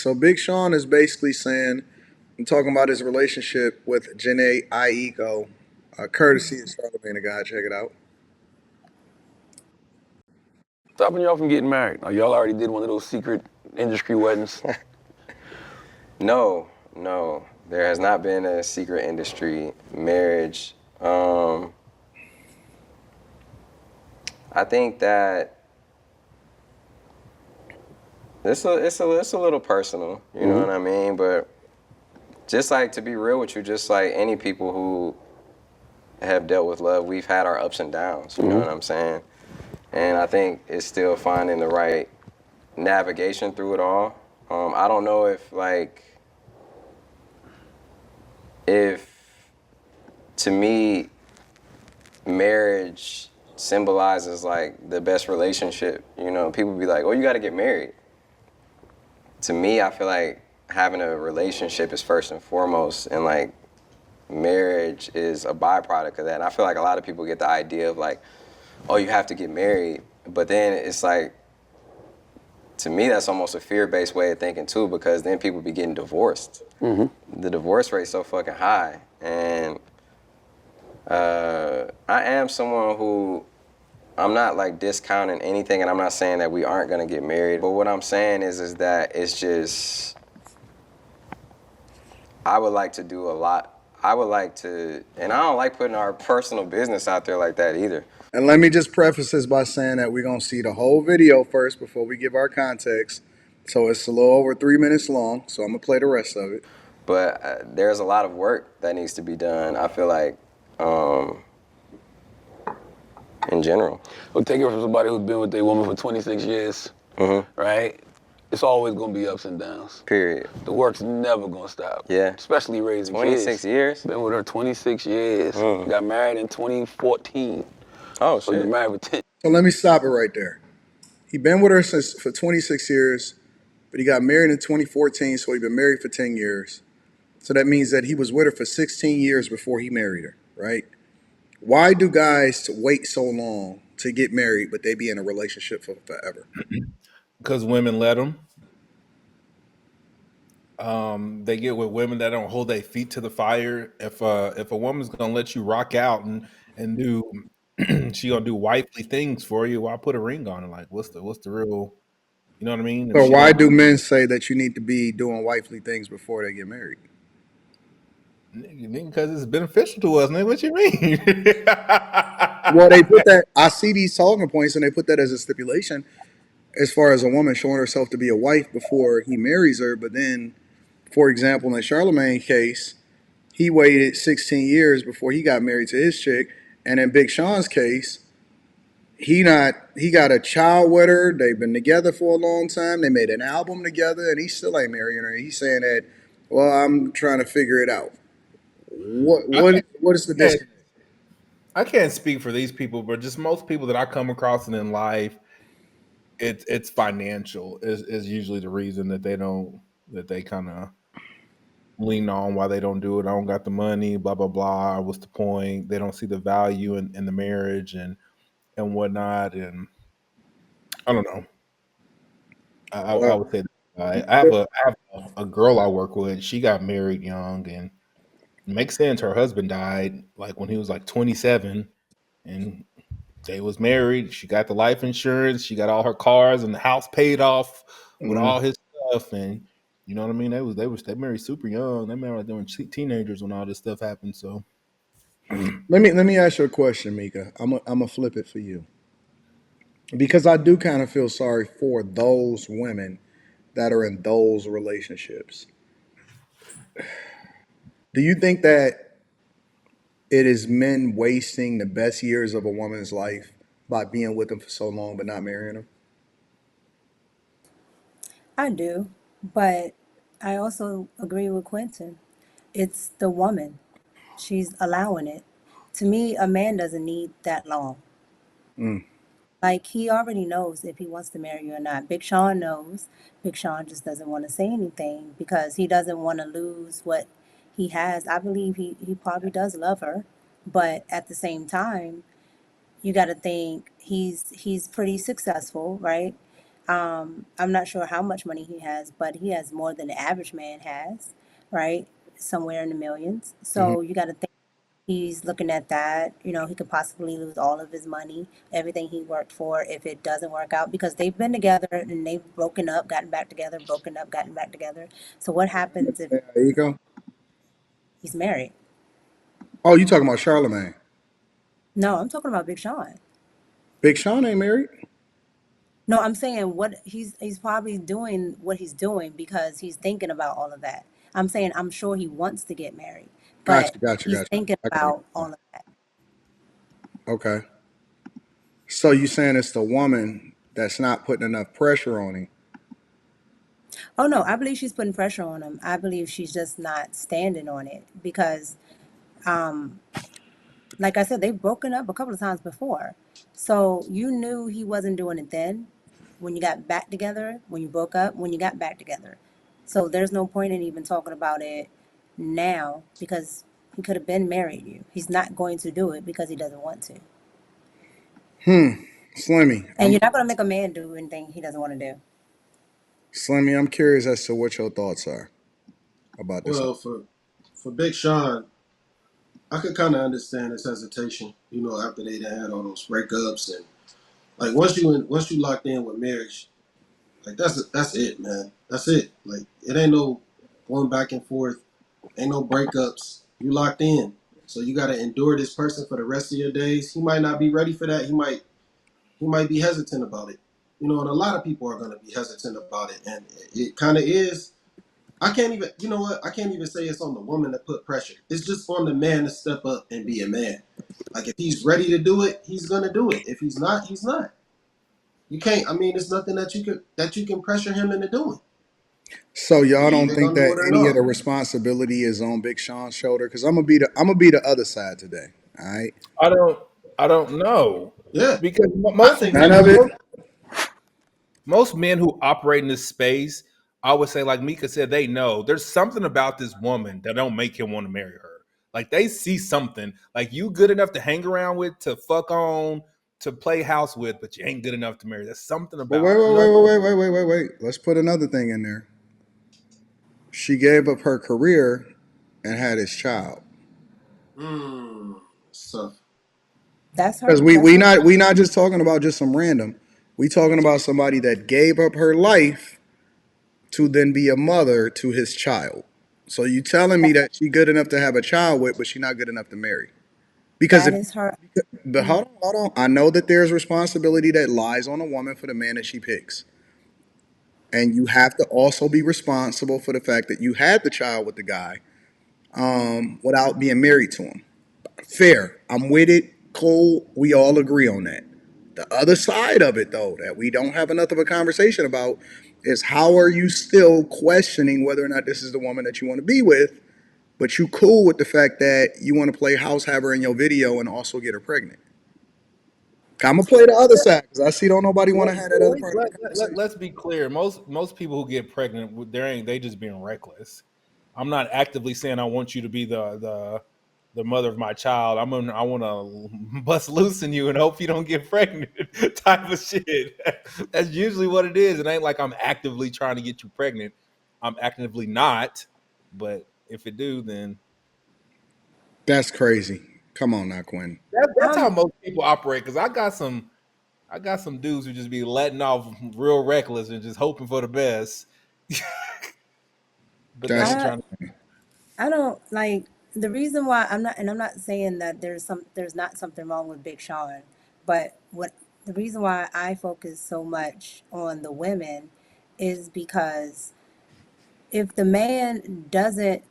So Big Sean is basically saying, I'm talking about his relationship with Jhene Aiko, courtesy of Charlamagne the guy. Check it out. Stopping y'all from getting married. Or y'all already did one of those secret industry weddings. No, no, there has not been a secret industry marriage. I think that it's a little personal, you know what I mean? But just like, to be real with you, just like any people who have dealt with love, we've had our ups and downs, you know what I'm saying? And I think it's still finding the right navigation through it all. I don't know if to me, marriage symbolizes like the best relationship. You know, people be like, "Oh, you got to get married." To me, I feel like having a relationship is first and foremost, and like marriage is a byproduct of that. And I feel like a lot of people get the idea of like, "Oh, you have to get married," but then it's like, to me, that's almost a fear-based way of thinking too, because then people be getting divorced. The divorce rate's so fucking high, and I am someone who, I'm not like discounting anything, and I'm not saying that we aren't gonna get married. But what I'm saying is that it's just, I would like to do a lot. I would like to, and I don't like putting our personal business out there like that either. And let me just preface this by saying that we're going to see the whole video first before we give our context. So it's a little over 3 minutes long, so I'm going to play the rest of it. But there's a lot of work that needs to be done, I feel like, in general. We'll take it from somebody who's been with a woman for 26 years, right? It's always gonna be ups and downs. Period. The work's never gonna stop. Yeah. Especially raising 26 kids. years? Been with her 26 years. Got married in 2014. Oh, So shit. you're married with 10. So let me stop it right there. He been with her for 26 years, but he got married in 2014, so he been married for 10 years. So that means that he was with her for 16 years before he married her, right? Why do guys wait so long to get married, but they be in a relationship for forever? Because women let them. They get with women that don't hold their feet to the fire. If a woman's gonna let you rock out and do she gonna do wifely things for you, why put a ring on it? Like what's the real, you know what I mean? If So she why don't do men say that you need to be doing wifely things before they get married? nigga, because it's beneficial to us, nigga. What you mean? Well, they put that. I see these talking points, and they put that as a stipulation as far as a woman showing herself to be a wife before he marries her. But then, for example, in Charlamagne case, he waited 16 years before he got married to his chick, and in Big Sean's case, he got a child with her. They've been together for a long time. They made an album together, and he still ain't marrying her. He's saying that, well, I'm trying to figure it out. I What is the can't, disconnect? I can't speak for these people, but just most people that I come across in life, it's financial is usually the reason that they kind of lean on why they don't do it. I don't got the money, blah blah blah. What's the point? They don't see the value in the marriage and whatnot. And I don't know. I Well, would say that. I have a girl I work with. She got married young, and it makes sense. Her husband died like when he was like 27, and they was married. She got the life insurance. She got all her cars and the house paid off with mhm. all his stuff. And you know what I mean? They married super young. They married like they were teenagers when all this stuff happened. So Let me ask you a question, Mika. I'm gonna flip it for you because I do kind of feel sorry for those women that are in those relationships. Do you think that it is men wasting the best years of a woman's life by being with them for so long but not marrying them? I do, but I also agree with Quentin. It's the woman. She's allowing it. To me, a man doesn't need that long. Mm. Like, he already knows if he wants to marry you or not. Big Sean knows. Big Sean just doesn't want to say anything because he doesn't want to lose what he has. I believe he probably does love her, but at the same time, you got to think he's pretty successful, right? I'm not sure how much money he has, but he has more than the average man has, right? Somewhere in the millions. Hmm. So you got to think he's looking at that. You know, he could possibly lose all of his money, everything he worked for, if it doesn't work out because they've been together and they've broken up, gotten back together, broken up, gotten back together. So what happens if Aiko? he's married? Oh, you talking about Charlamagne? No, I'm talking about Big Sean. Big Sean ain't married. No, I'm saying what he's probably doing what he's doing because he's thinking about all of that. I'm saying I'm sure he wants to get married, but Gotcha, gotcha, he's gotcha. thinking I got what about you're all of that. saying. Okay. So you saying it's the woman that's not putting enough pressure on him? Oh no, I believe she's putting pressure on him. I believe she's just not standing on it because um like I said, they've broken up a couple of times before. So you knew he wasn't doing it then, when you got back together, when you broke up, when you got back together. So there's no point in even talking about it now because he could have been married you. He's not going to do it because he doesn't want to. Slimmy, And you're not going to make a man do anything he doesn't want to do. I'm curious as to what your thoughts are about this. Well, for Big Sean, I could kind of understand his hesitation. You know, after they done had all those breakups and like once you locked in with marriage, like that's it, man. That's it. Like it ain't no going back and forth. Ain't no breakups. You locked in, so you got to endure this person for the rest of your days. He might not be ready for that. He might be hesitant about it. You know, and a lot of people are going to be hesitant about it, and it kind of is. I can't even, you know what? I can't even say it's on the woman to put pressure. It's just on the man to step up and be a man. Like if he's ready to do it, he's gonna do it. If he's not, he's not. You can't. I mean, it's nothing that you can pressure him into doing. So y'all You don't either think gonna do that it or any of the not. responsibility is on Big Sean's shoulder? Because I'm gonna be the other side today. All right, I don't. I don't know Yeah, because I think none he of do. it. most men who operate in this space, I would say, like Mika said, they know there's something about this woman that don't make him want to marry her. Like they see something. Like you good enough to hang around with, to fuck on, to play house with, but you ain't good enough to marry. There's something But about wait, her. wait, You know wait, what wait, wait, wait, wait, wait, wait. Let's put another thing in there. She gave up her career and had his child. So That's Because her. we That's we her. not we not just talking about just some random. We talking about somebody that gave up her life to then be a mother to his child. So you telling me that she good enough to have a child with, but she not good enough to marry? Because That if is her. but Mhm. hold on. I know that there's responsibility that lies on a woman for the man that she picks. And you have to also be responsible for the fact that you had the child with the guy without being married to him. Fair. I'm with it. Cool. We all agree on that. The other side of it, though, that we don't have enough of a conversation about is how are you still questioning whether or not this is the woman that you want to be with, but you cool with the fact that you want to play house have her in your video and also get her pregnant. I'm gonna play the other side because I see don't nobody want to have that other part of the conversation. let's be clear. Most people who get pregnant, they just being reckless. I'm not actively saying I want you to be the mother of my child. I want to bust loose in you and hope you don't get pregnant type of shit. That's usually what it is. It ain't like I'm actively trying to get you pregnant. I'm actively not. But if it do, then That's crazy. Come on now, Quinn. that's how I'm. most people operate. Because I got some dudes who just be letting off real reckless and just hoping for the best. But they That's ain't I. trying to. I don't like the reason why I'm not, and I'm not saying that there's not something wrong with Big Sean, but what the reason why I focus so much on the women is because if the man doesn't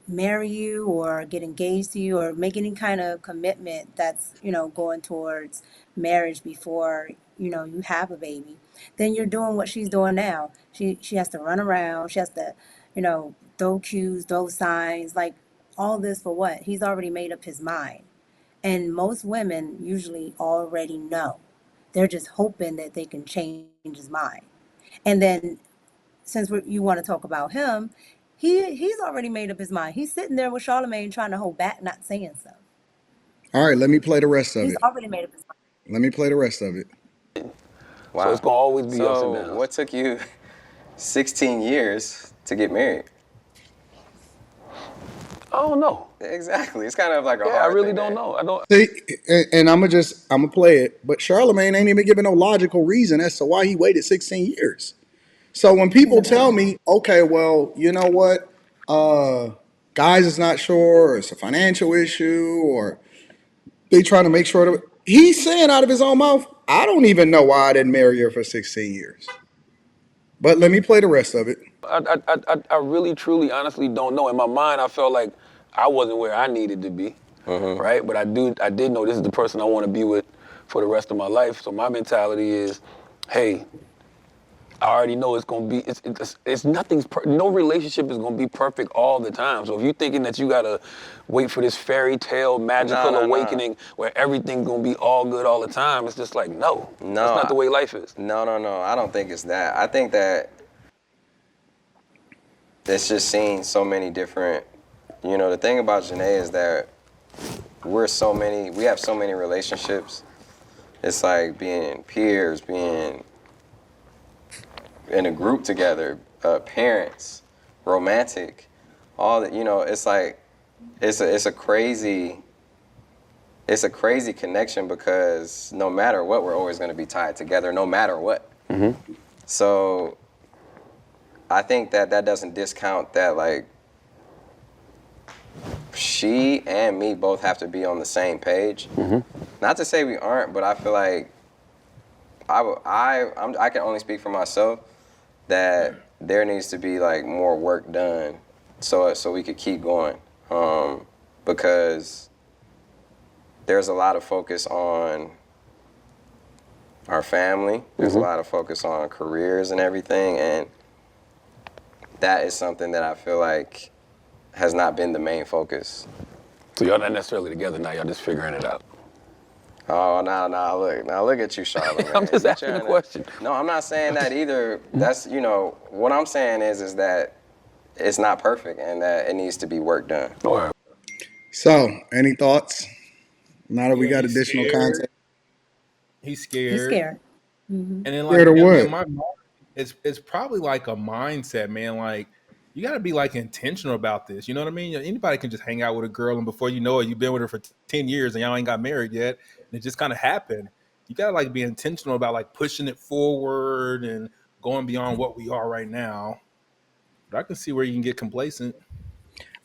marry you or get engaged to you or make any kind of commitment that's going towards marriage before you have a baby, then you're doing what she's doing now. She has to run around, she has to throw cues, throw signs, like all this for what? He's already made up his mind. And most women usually already know. They're just hoping that they can change his mind. And then since you want to talk about him, he's already made up his mind. He's sitting there with Charlamagne trying to hold back, not saying stuff. all right. Let me play the rest of He's it. already made up his mind. Let me play the rest of it. So it's gonna always be ups and So downs. what took you 16 years to get married? I don't know. Exactly. It's kind of like a Yeah, I hard really thing don't to- know. I don't. See, and I'm gonna play it, but Charlamagne ain't even giving no logical reason as to why he waited 16 years. So when people tell me, okay, well, you know what, guys is not sure, or it's a financial issue, or they trying to make sure that he's saying out of his own mouth, I don't even know why I didn't marry her for 16 years. But let me play the rest of it. I really, truly, honestly don't know. In my mind, I felt like I wasn't where I needed to be, right? But I did know this is the person I want to be with for the rest of my life. So my mentality is, hey, I already know it's gonna be. It's nothing's. No relationship is gonna be perfect all the time. So if you're thinking that you gotta wait for this fairy tale magical No. awakening where everything's gonna be all good all the time, it's just like no. No, That's not the way life is. No. I don't think it's that. I think that it's just seeing so many different. You know, the thing about Jhene is that we have so many relationships. It's like being peers, being in a group together, parents, romantic, all that. You know, it's like it's a crazy connection because no matter what, we're always going to be tied together, no matter what. So I think that doesn't discount that, like, she and me both have to be on the same page. Not to say we aren't, but I feel like I can only speak for myself that there needs to be like more work done so we could keep going, because there's a lot of focus on our family. There's a lot of focus on careers and everything, and that is something that I feel like has not been the main focus. So y'all not necessarily together now. Y'all just figuring it out. Oh, now look at you, Charlotte. I'm just asking a question. No, I'm not saying that either. That's, you know, what I'm saying is that it's not perfect and that it needs to be work done. All right. So, any thoughts? Now that we got he's additional scared. content. He's scared. He's scared. And then Scared of what? in my mind, it's probably like a mindset, man. Like you got to be like intentional about this. You know what I mean? Anybody can just hang out with a girl, and before you know it, you've been with her for 10 years, and y'all ain't got married yet, and it just kind of happened. You got to like be intentional about like pushing it forward and going beyond what we are right now. But I can see where you can get complacent.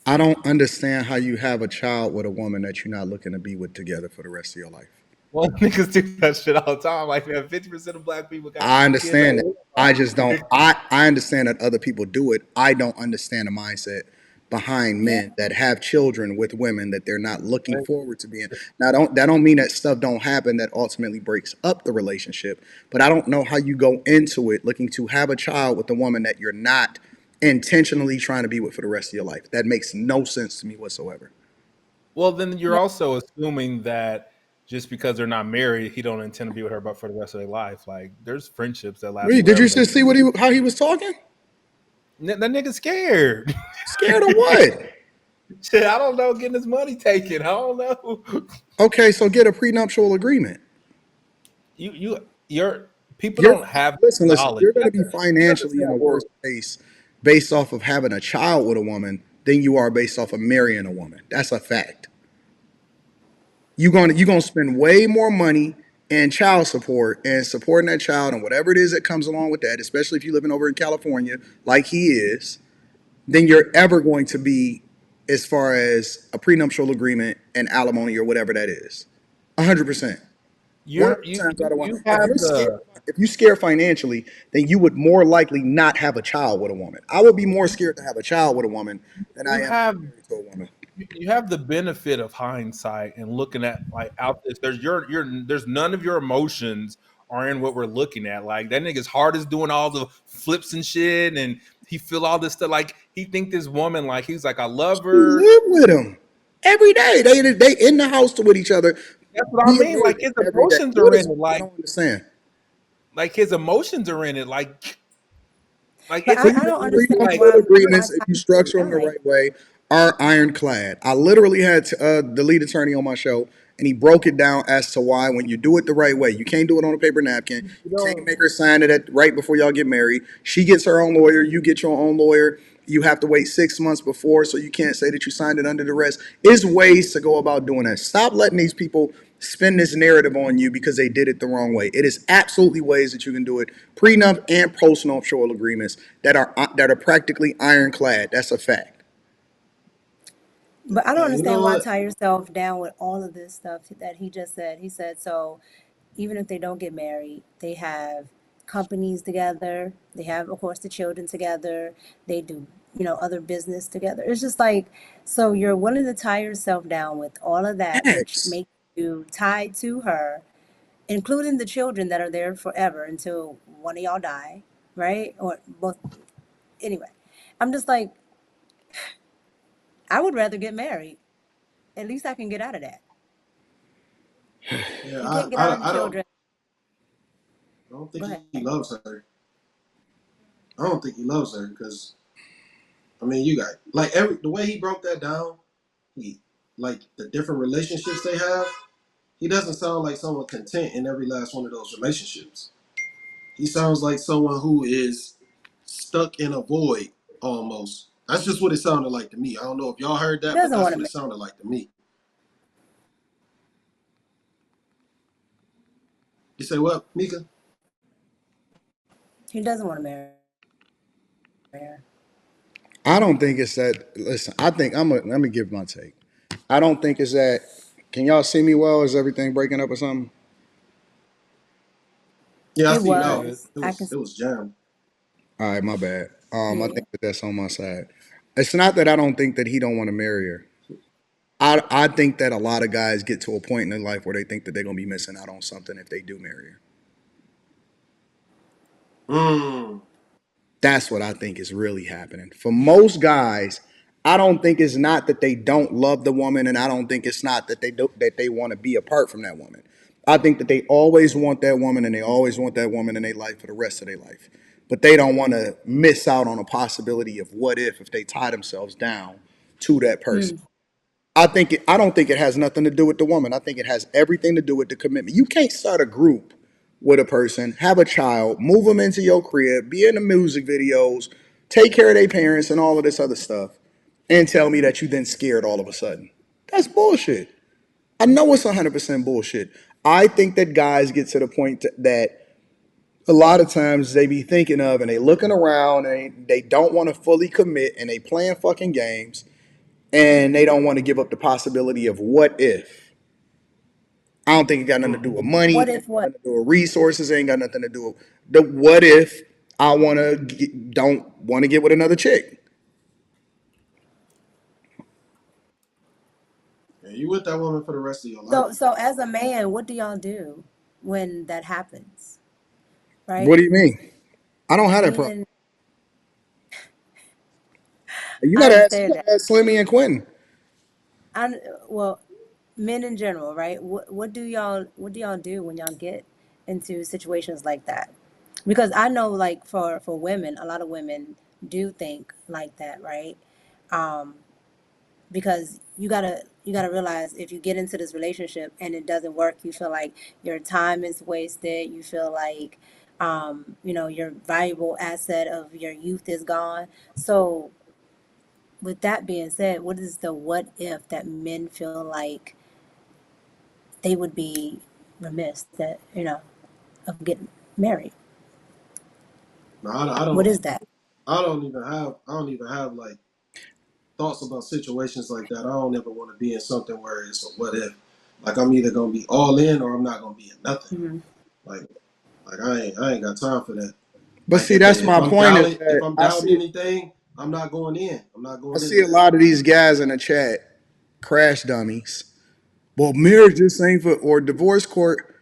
I don't understand how you have a child with a woman that you're not looking to be with together for the rest of your life. Well, niggas do that shit all the time. Like, man, 50% of black people got I kids. understand that. I just don't. I understand that other people do it. I don't understand the mindset behind men that have children with women that they're not looking forward to being. Now, that don't mean that stuff don't happen that ultimately breaks up the relationship. But I don't know how you go into it looking to have a child with a woman that you're not intentionally trying to be with for the rest of your life. That makes no sense to me whatsoever. Well, then you're also assuming that just because they're not married, he don't intend to be with her but for the rest of their life. Like, there's friendships that last Really, did you forever. just see how he was talking? That nigga's scared. Scared of what? Shit, I don't know. Getting his money taken. I don't know. Okay, so get a prenuptial agreement. Your people don't have listen. knowledge. You're going to be financially in a worse place based off of having a child with a woman than you are based off of marrying a woman. That's a fact. You're gonna spend way more money in child support and supporting that child and whatever it is that comes along with that, especially if you're living over in California like he is, than you're ever going to be as far as a prenuptial agreement and alimony or whatever that is. 100%. You 100% out of one. you have the If you're scared financially, then you would more likely not have a child with a woman. I would be more scared to have a child with a woman than I you am have married to a woman. you have the benefit of hindsight and looking at like out this. There's none of your emotions are in what we're looking at. Like that nigga's heart is doing all the flips and shit, and he feel all this stuff. Like he think this woman, like he's like, I love You her. live with him every day. They in the house with each other. That's what I Being mean. married Like his every day. emotions What are in is? it. I don't understand. Like his emotions are in it. Like But it's I don't understand like Prenuptial agreements, if you structure them the married. right way, are ironclad. I literally had the lead attorney on my show, and he broke it down as to why when you do it the right way, you can't do it on a paper napkin. You You can't know, make her sign it right before y'all get married. She gets her own lawyer. You get your own lawyer. You have to wait 6 months before, so you can't say that you signed it under duress. There's ways to go about doing that. Stop letting these people spin this narrative on you because they did it the wrong way. It is absolutely ways that you can do it. Prenup and post-nuptial agreements that are practically ironclad. That's a fact. But I don't And you know understand why what? tie yourself down with all of this stuff that he just said. He said, so even if they don't get married, they have companies together. They have, of course, the children together. They do, other business together. It's just like, so you're willing to tie yourself down with all of that, which Facts. makes you tied to her, including the children that are there forever until one of y'all die, right? Or both. Anyway, I'm just like, I would rather get married. At least I can get out of that. Yeah, You can't get out of the children. I don't think Go he ahead. loves her. I don't think he loves her because I mean, you got like the way he broke that down. He like the different relationships they have. He doesn't sound like someone content in every last one of those relationships. He sounds like someone who is stuck in a void almost. That's just what it sounded like to me. I don't know if y'all heard He that, but doesn't that's want what to. it sounded like to me. You say what, Mika? He doesn't want to marry her. I don't think it's that. Listen, I think let me give my take. I don't think it's that. Can y'all see me well? Is everything breaking up or something? Yeah, I It see you you now. good? was. It I can. was it was jammed. All right, my bad. I Yeah. think that's on my side. It's not that I don't think that he don't want to marry her. I think that a lot of guys get to a point in their life where they think that they're gonna be missing out on something if they do marry her. Mm. That's what I think is really happening. For most guys, I don't think it's not that they don't love the woman, and I don't think it's not that they want to be apart from that woman. I think that they always want that woman, and they always want that woman in their life for the rest of their life. But they don't want to miss out on a possibility of what if they tie themselves down to that person. Mm. I don't think it has nothing to do with the woman. I think it has everything to do with the commitment. You can't start a group with a person, have a child, move them into your crib, be in the music videos, take care of their parents and all of this other stuff, and tell me that you then scared all of a sudden. That's bullshit. I know it's 100% bullshit. I think that guys get to the point that a lot of times they be thinking of and they looking around and they don't want to fully commit and they playing fucking games and they don't want to give up the possibility of what if. I don't think it got nothing to do with money, What ain't if what? got nothing to do with resources, ain't got nothing to do with the what if I want to don't want to get with another chick. Yeah, you with that woman for the rest of your life. So as a man, what do y'all do when that happens? What Right? do you mean? I don't have that problem. Men, You I gotta ask, you understand that. gotta ask Slimmy and Quentin. I well, men in general, right? What do y'all do when y'all get into situations like that? Because I know, like for women, a lot of women do think like that, right? Um, because you gotta realize if you get into this relationship and it doesn't work, you feel like your time is wasted. You feel like your valuable asset of your youth is gone. So with that being said, what is the what if that men feel like they would be remiss that of getting married? No, What is that? I don't even have like thoughts about situations like that. I don't ever want to be in something where it's a what if. Like I'm either gonna be all in or I'm not gonna be in nothing. Hmm. Like I ain't got time for that. But Like see, that's if my I'm point is down if that I'm down anything, I'm not going in. I'm not I going see into a that. lot of these guys in the chat crash dummies. Well, marriage just ain't for or divorce court.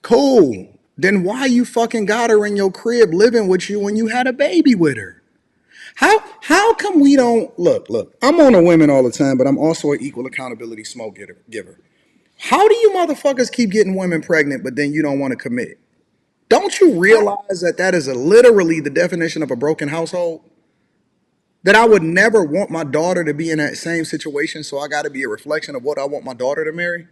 Cool. Then why you fucking got her in your crib living with you when you had a baby with her? How come we don't look? I'm on the women all the time, but I'm also an equal accountability smoke giver. How do you motherfuckers keep getting women pregnant, but then you don't want to commit? Don't you I realize that that is literally the definition of a broken household? That I would never want my daughter to be in that same situation, so I got to be a reflection of what I want my daughter to marry.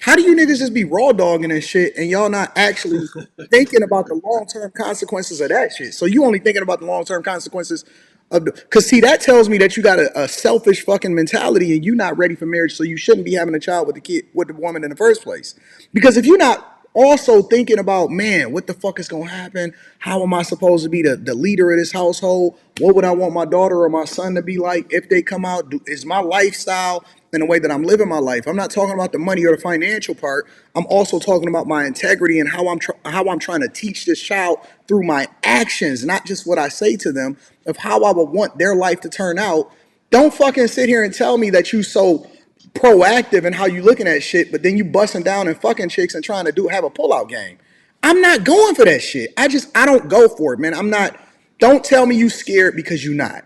How do you niggas just be raw dogging and shit and y'all not actually thinking about the long term consequences of that shit? So you only thinking about the long term consequences of the, cause see, that tells me that you got a selfish fucking mentality and you not ready for marriage, so you shouldn't be having a child with the kid with the woman in the first place. Because if you're not also thinking about, man, what the fuck is gonna happen? How am I supposed to be the leader of this household? What would I want my daughter or my son to be like if they come out? Is my lifestyle in the way that I'm living my life? I'm not talking about the money or the financial part. I'm also talking about my integrity and how I'm trying to teach this child through my actions, not just what I say to them, of how I would want their life to turn out. Don't fucking sit here and tell me that you so proactive in how you looking at shit, but then you busting down and fucking chicks and trying to have a pullout game. I'm not going for that shit. I don't go for it, man. I'm not. Don't tell me you scared because you not.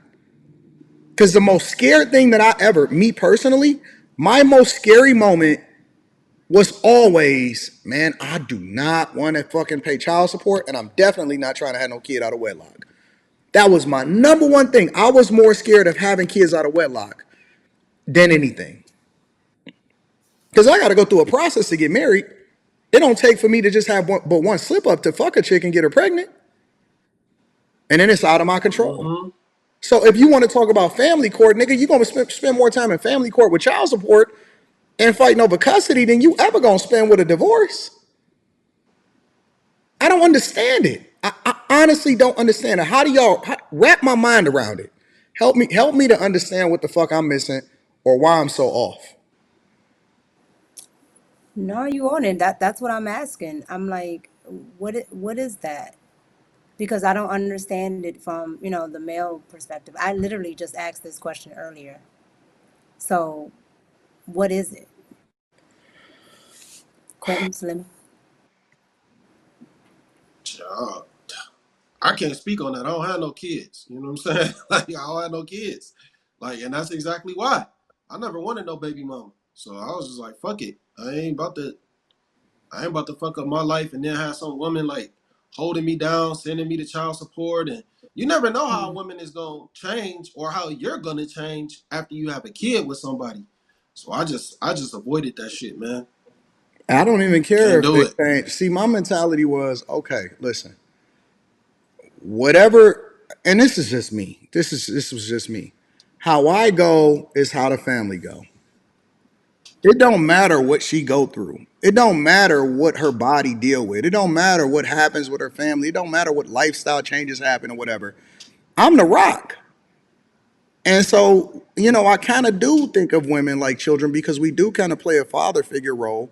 Because the most scared thing that I ever, me personally, my most scary moment was always, man, I do not want to fucking pay child support, and I'm definitely not trying to have no kid out of wedlock. That was my number one thing. I was more scared of having kids out of wedlock than anything. Because I got to go through a process to get married. It don't take for me to just have one slip up to fuck a chick and get her pregnant. And then it's out of my control. Mm-hmm. So if you want to talk about family court, nigga, you're going to spend more time in family court with child support and fighting over custody than you ever going to spend with a divorce. I don't understand it. I honestly don't understand it. How do y'all wrap my mind around it? Help me to understand what the fuck I'm missing or why I'm so off. No, you on it. That's what I'm asking. I'm like, what is that? Because I don't understand it from, the male perspective. I literally just asked this question earlier. So, what is it? Quentin Slim? Uh, I can't speak on that. I don't have no kids. You know what I'm saying? Like, I don't have no kids. Like, and that's exactly why. I never wanted no baby mama. So I was just like, fuck it. I ain't about to fuck up my life and then have some woman like holding me down, sending me to child support. And you never know how a Mm. woman is gonna change or how you're gonna change after you have a kid with somebody. So I just avoided that shit, man. I don't even care Can't if do they it. change. See, my mentality was, okay, listen, whatever, and this is just me. This was just me. How I go is how the family go. It don't matter what she go through. It don't matter what her body deal with. It don't matter what happens with her family. It don't matter what lifestyle changes happen or whatever. I'm the rock. And so, I kind of do think of women like children because we do kind of play a father figure role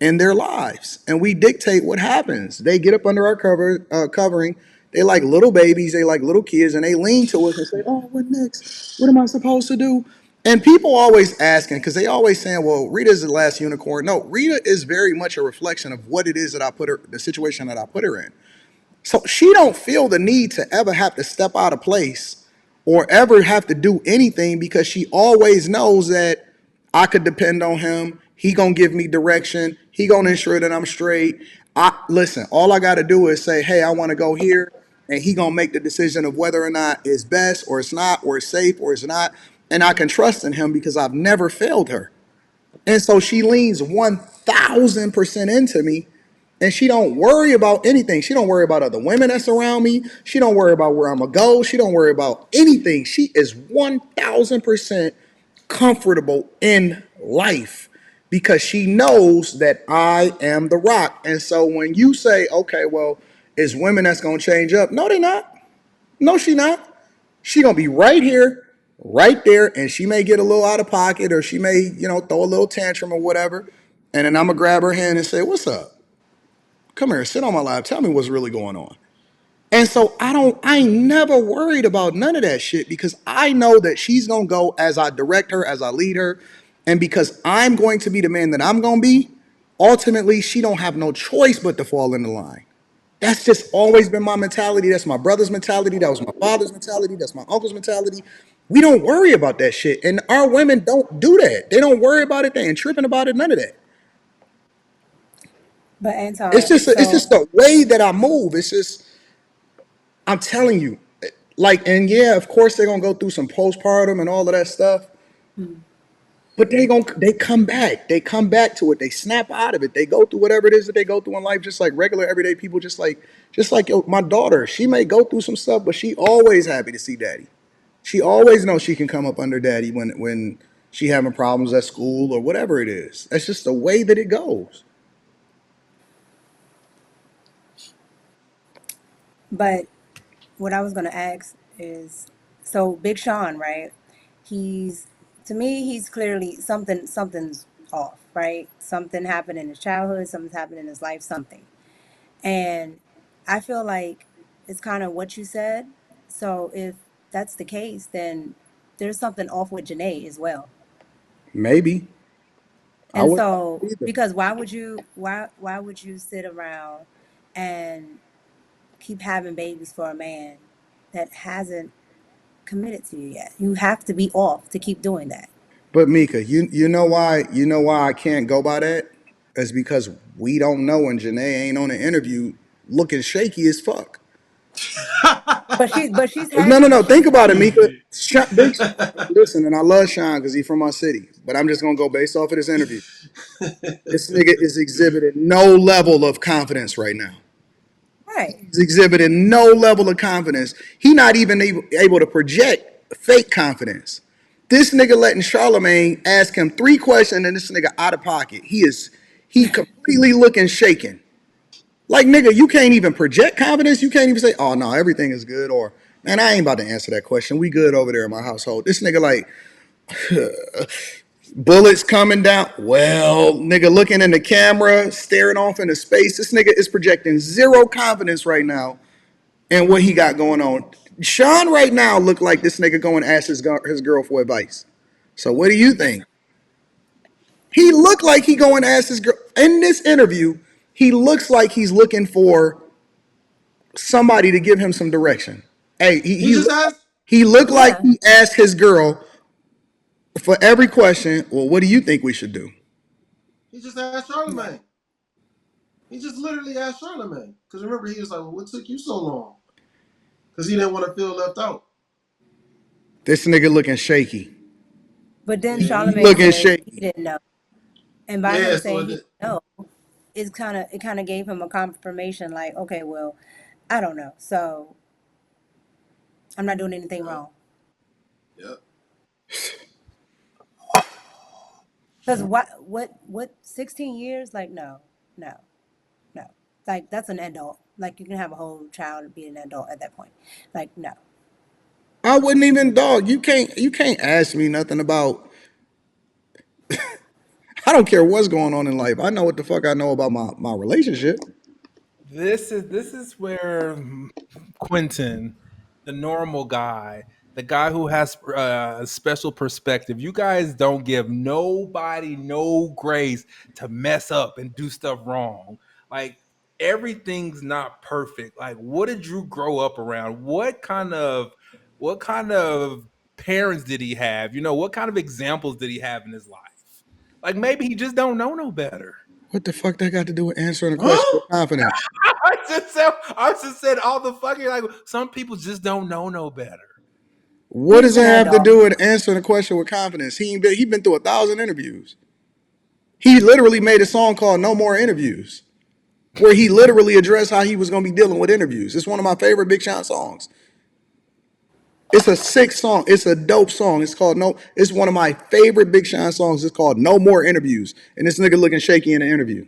in their lives, and we dictate what happens. They get up under our covering. They like little babies. They like little kids, and they lean to us and say, "Oh, what next? What am I supposed to do?" And people always asking because they always saying, "Well, Rita's the last unicorn." No, Rita is very much a reflection of what it is that I put her, the situation that I put her in. So she don't feel the need to ever have to step out of place or ever have to do anything because she always knows that I could depend on him. He gonna give me direction. He gonna ensure that I'm straight. I listen. All I gotta do is say, "Hey, I want to go here," and he gonna make the decision of whether or not it's best or it's not or it's safe or it's not. And I can trust in him because I've never failed her. And so she leans 1,000% into me, and she don't worry about anything. She don't worry about other women that's around me. She don't worry about where I'm gonna go. She don't worry about anything. She is 1,000% comfortable in life because she knows that I am the rock. And so when you say, okay, well, it's women that's gonna change up. No, they not. No, she not. She gonna be right here, right there, and she may get a little out of pocket, or she may, throw a little tantrum or whatever. And then I'm gonna grab her hand and say, "What's up? Come here, sit on my lap. Tell me what's really going on." And so I ain't never worried about none of that shit because I know that she's gonna go as I direct her, as I lead her, and because I'm going to be the man that I'm gonna be. Ultimately, she don't have no choice but to fall in the line. That's just always been my mentality. That's my brother's mentality. That was my father's mentality. That's my uncle's mentality. We don't worry about that shit. And our women don't do that. They don't worry about it. They ain't tripping about it. None of that. But It's Anton, just the way that I move. It's just, I'm telling you, and yeah, of course they're gonna go through some postpartum and all of that stuff. But they come back. They come back to it. They snap out of it. They go through whatever it is that they go through in life, just like regular everyday people. Just like my daughter. She may go through some stuff, but she always happy to see daddy. She always knows she can come up under daddy when she having problems at school or whatever it is. That's just the way that it goes. But what I was gonna ask is, so Big Sean, right? He's to me, he's clearly something's off, right? Something happened in his childhood, something's happened in his life, something. And I feel like it's kind of what you said. So if that's the case, then there's something off with Jhene as well. Maybe. I And wouldn't so, know either. because why would you sit around and keep having babies for a man that hasn't committed to you yet? You have to be off to keep doing that. But Mika, you know why I can't go by that? It's because we don't know, and Janae ain't on the interview looking shaky as fuck. But she's No, had no, no. she's Think about it, Mika. Listen, and I love Sean because he's from my city, but I'm just gonna go based off of this interview. This nigga is exhibiting no level of confidence right now. right. He's exhibiting no level of confidence. He not even able to project fake confidence. This nigga letting Charlamagne ask him 3 questions and this nigga out of pocket. He completely looking shaken. Like nigga, you can't even project confidence. You can't even say, "Oh no, everything is good," or "Man, I ain't about to answer that question. We good over there in my household." This nigga like bullets coming down. Well, nigga looking in the camera, staring off into space. This nigga is projecting zero confidence right now in what he got going on. Sean right now look like this nigga going to ask his girl for advice. So what do you think? He looked like he going to ask his girl in this interview. He looks like he's looking for somebody to give him some direction. Hey, he just asked. he looked like Yeah. he asked his girl for every question. Well, what do you think we should do? He just asked Yeah. Charlamagne. He just literally asked Charlamagne. Because remember, he was like, "Well, what took you so long?" Because he didn't want to feel left out. This nigga looking shaky. But then He Charlamagne looking said he shaky. didn't know. And by him Yeah, so saying he didn't know, it kind of gave him a confirmation like, okay, well, I don't know. So I'm not doing anything yep, wrong. yep. Because what 16 years? Like, no, no, no. Like, that's an adult. Like, you can have a whole child and be an adult at that point. Like, no. I wouldn't even dog. You can't ask me nothing about. I don't care what's going on in life. I know what the fuck I know about my relationship. This is where Quentin, the normal guy, the guy who has a special perspective, you guys don't give nobody no grace to mess up and do stuff wrong. Like everything's not perfect. Like what did Drew grow up around? What kind of parents did he have? What kind of examples did he have in his life? Like maybe he just don't know no better. What the fuck that got to do with answering a question Huh? with confidence? I just said all the fucking like some people just don't know no better. What He's does it an have to adult. do with answering a question with confidence? He been through 1,000 interviews. He literally made a song called "No More Interviews," where he literally addressed how he was gonna be dealing with interviews. It's one of my favorite Big Sean songs. It's a sick song. It's a dope song. It's called No. It's one of my favorite Big Sean songs. It's called "No More Interviews," and this nigga looking shaky in the interview.